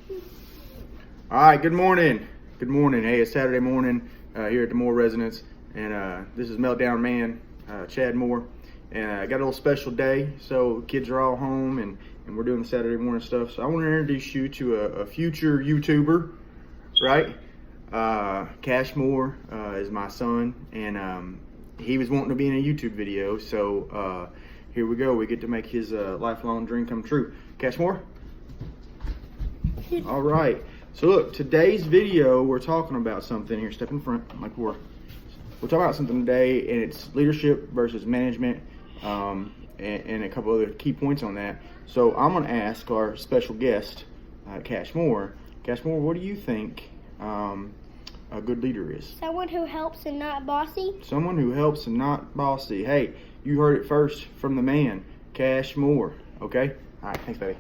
All right, good morning. Good morning. Hey, it's Saturday morning here at the Moore Residence, and this is Meltdown Man, Chad Moore. And I got a little special day, so kids are all home, and we're doing the Saturday morning stuff. So I want to introduce you to a future YouTuber, right? Cash Moore is my son, and he was wanting to be in a YouTube video, so here we go. We get to make his lifelong dream come true. Cash Moore? All right. So look, today's video, we're talking about something here. Step in front, like we're talking about something today, and it's leadership versus management, and a couple other key points on that. So I'm going to ask our special guest, Cash Moore. Cash Moore, what do you think a good leader is? Someone who helps and not bossy. Someone who helps and not bossy. Hey, you heard it first from the man, Cash Moore. Okay. All right. Thanks, baby.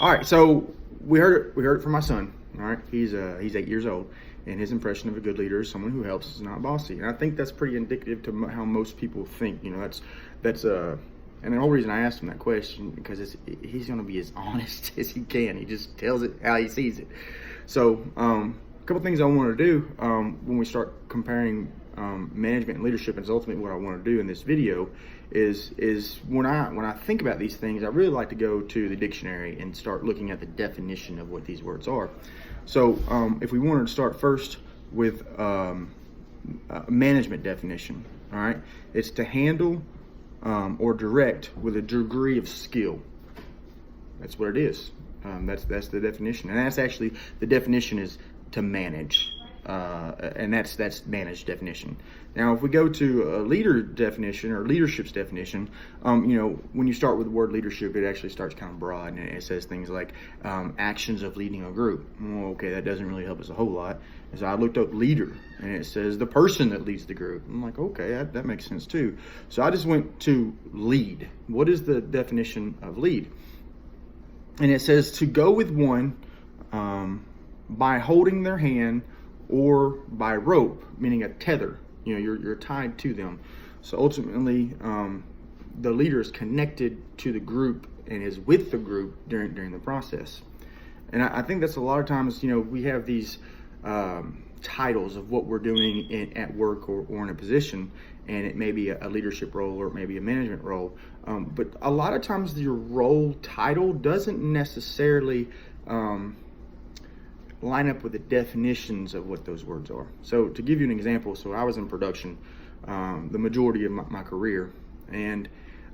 All right, so we heard it from my son. All right, he's 8 years old, and his impression of a good leader is someone who helps, is not bossy. And I think that's pretty indicative to how most people think. You know, and the whole reason I asked him that question because he's going to be as honest as he can. He just tells it how he sees it. So, a couple things I want to do when we start comparing management and leadership, and it's ultimately what I want to do in this video, is when I think about these things, I really like to go to the dictionary and start looking at the definition of what these words are. So if we wanted to start first with a management definition, all right, it's to handle or direct with a degree of skill. That's what it is. That's the definition, and that's actually the definition is to manage. And that's managed definition. Now, if we go to a leader definition or leadership's definition, when you start with the word leadership, it actually starts kind of broad, and it says things like actions of leading a group. Well, okay, that doesn't really help us a whole lot. And so I looked up leader, and it says the person that leads the group. I'm like, okay, that makes sense too. So I just went to lead. What is the definition of lead? And it says to go with one by holding their hand or by rope, meaning a tether. You're tied to them. So ultimately, the leader is connected to the group and is with the group during the process. And I think that's a lot of times, we have these titles of what we're doing at work or in a position, and it may be a leadership role or it may be a management role. But a lot of times your role title doesn't necessarily line up with the definitions of what those words are. So to give you an example, so I was in production the majority of my career, and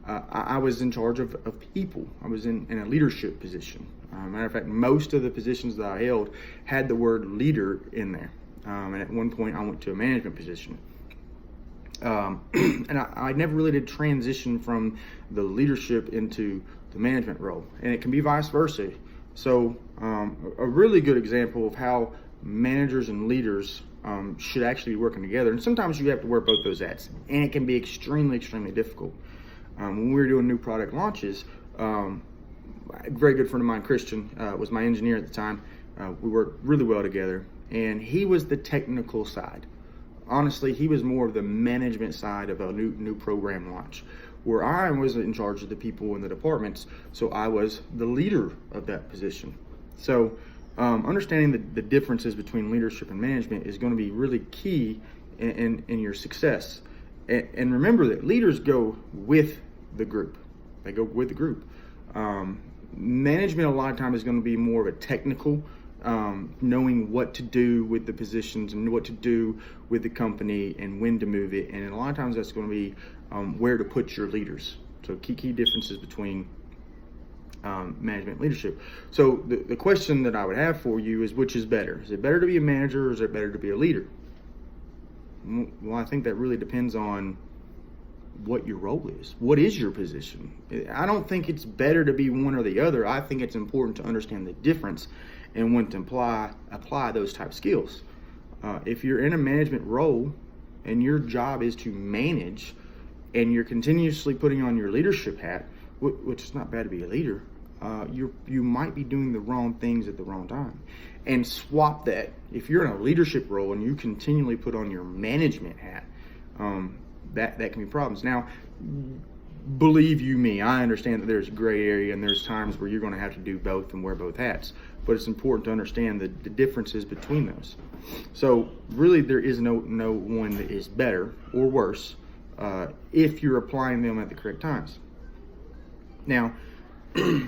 I was in charge of people. I was in a leadership position. Matter of fact, most of the positions that I held had the word leader in there. And at one point I went to a management position. And I never really did transition from the leadership into the management role, and it can be vice versa. So a really good example of how managers and leaders should actually be working together. And sometimes you have to wear both those hats, and it can be extremely, extremely difficult. When we were doing new product launches, a very good friend of mine, Christian, was my engineer at the time. We worked really well together, and he was the technical side. Honestly, he was more of the management side of a new program launch, where I was in charge of the people in the departments, so I was the leader of that position. So understanding the differences between leadership and management is going to be really key in your success. And remember that leaders go with the group. They go with the group. Management a lot of times is going to be more of a technical, knowing what to do with the positions and what to do with the company and when to move it. And a lot of times that's going to be where to put your leaders. So key differences between management and leadership. So the question that I would have for you is, which is better? Is it better to be a manager, or is it better to be a leader? Well, I think that really depends on what your role is. What is your position? I don't think it's better to be one or the other. I think it's important to understand the difference and when to apply those type skills. If you're in a management role and your job is to manage, and you're continuously putting on your leadership hat, which is not bad to be a leader, you might be doing the wrong things at the wrong time. And swap that. If you're in a leadership role and you continually put on your management hat, that can be problems. Now, believe you me, I understand that there's a gray area and there's times where you're going to have to do both and wear both hats. But it's important to understand the differences between those. So really, there is no one that is better or worse if you're applying them at the correct times. Now,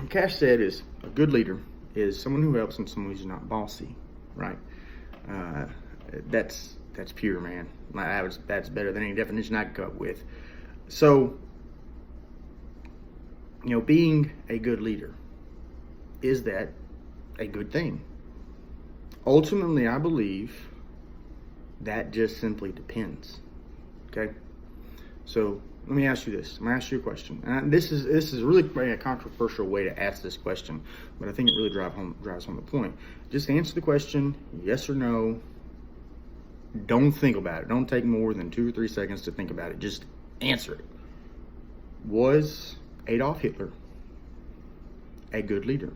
Cash said is a good leader is someone who helps and someone who's not bossy, right? That's pure, man. That's better than any definition I could come up with. So, being a good leader, is that a good thing? Ultimately, I believe that just simply depends. Okay? So let me ask you this. I'm gonna ask you a question. And this is really a controversial way to ask this question, but I think it really drives home the point. Just answer the question, yes or no. Don't think about it. Don't take more than 2 or 3 seconds to think about it. Just answer it. Was Adolf Hitler a good leader?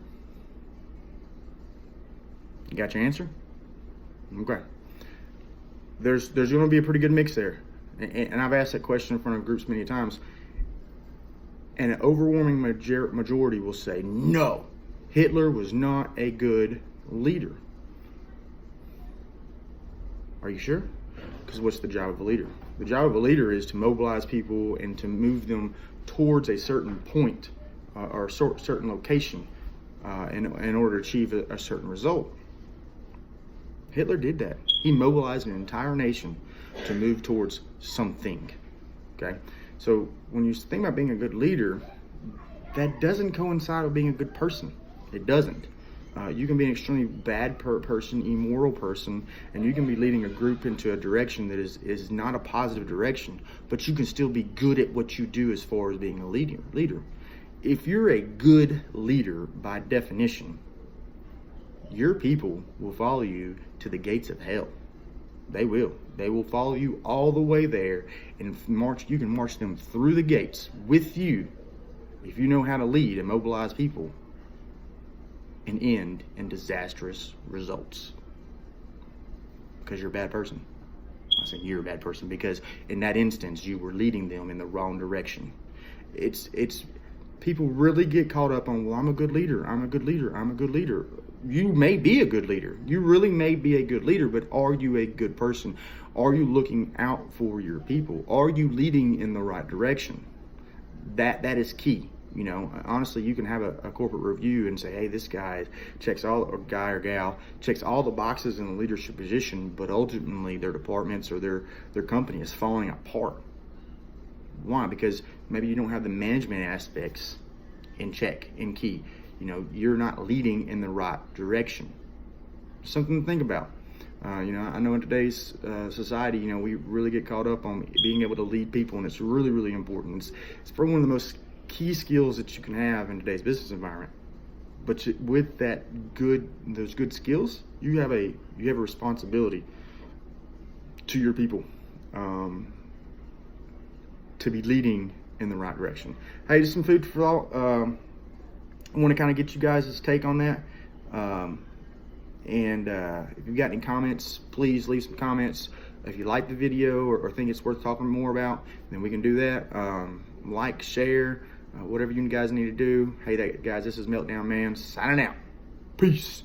You got your answer? Okay. There's going to be a pretty good mix there. And I've asked that question in front of groups many times. And an overwhelming majority will say, no, Hitler was not a good leader. Are you sure? Because what's the job of a leader? The job of a leader is to mobilize people and to move them towards a certain point or a certain location in order to achieve a certain result. Hitler did that. He mobilized an entire nation to move towards something. Okay? So when you think about being a good leader, that doesn't coincide with being a good person. It doesn't. You can be an extremely bad person, immoral person, and you can be leading a group into a direction that is not a positive direction, but you can still be good at what you do as far as being a leader. If you're a good leader, by definition, your people will follow you to the gates of hell. They will. They will follow you all the way there and you can march them through the gates with you if you know how to lead and mobilize people and end in disastrous results. Because you're a bad person. I say you're a bad person because in that instance you were leading them in the wrong direction. It's people really get caught up on, well, I'm a good leader. You may be a good leader. You really may be a good leader, but are you a good person? Are you looking out for your people? Are you leading in the right direction? That is key. Honestly, you can have a corporate review and say, hey, this guy checks or gal checks all the boxes in the leadership position, but ultimately their departments or their company is falling apart. Why? Because maybe you don't have the management aspects in check, in key. You're not leading in the right direction. Something to think about. I know in today's society, we really get caught up on being able to lead people, and it's really, really important. It's probably one of the most key skills that you can have in today's business environment. But with those good skills, you have a responsibility to your people. To be leading in the right direction. Hey, just some food for thought. I want to kind of get you guys' take on that. And if you've got any comments, please leave some comments. If you like the video or think it's worth talking more about, then we can do that. Like, share, whatever you guys need to do. Hey, guys, this is Meltdown Man signing out. Peace.